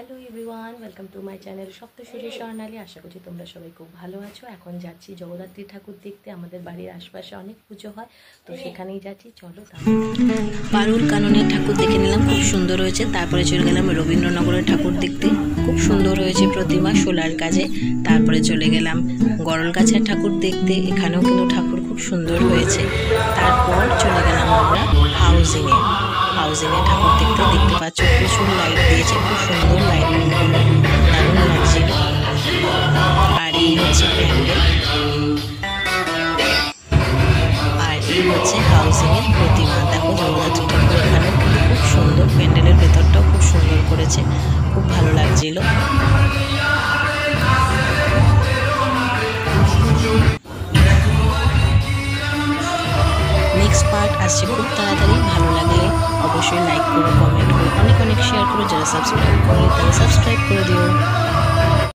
Hello everyone, welcome to my channel Saptashri Swarnali. আশা করছি তোমরা সবাই খুব ভালো আছো। এখন যাচ্ছি জগদ্ধাত্রী ঠাকুর দেখতে। আমাদের বাড়ির আশপাশে অনেক পুজো হয়, তো সেখানেই যাচ্ছি। চলো পারুল কাননের ঠাকুর দেখে নিলাম, খুব সুন্দর হয়েছে। তারপরে চলে গেলাম রবীন্দ্রনগরের ঠাকুর দেখতে, খুব সুন্দর হয়েছে প্রতিমা সোলার কাজে। তারপরে চলে গেলাম গরল গাছের ঠাকুর দেখতে, এখানেও কিন্তু ঠাকুর খুব সুন্দর হয়েছে। তারপর চলে গেলাম আমরা হাউজিংয়ে ঠাকুর দেখতে পাচ্ছ প্রচুর লাইট দিয়েছে, খুব সুন্দর লাইটিংগুলো, দারুণ লাগছিল। আর এই হচ্ছে প্যান্ডেল, আর এই হচ্ছে হাউজিংয়ের প্রতিমা। দেখো জগদ্ধাত্রী ঠাকুর এখানেও কিন্তু খুব সুন্দর, প্যান্ডেলের ভেতরটাও খুব সুন্দর করেছে, খুব ভালো লাগছিল। নেক্সট পার্ট আসছে খুব তাড়াতাড়ি। ভালো লাগলে অবশ্যই লাইক করো, কমেন্ট করো, অনেক শেয়ার করো। যারা সাবস্ক্রাইব করে তারা সাবস্ক্রাইব করে দিও।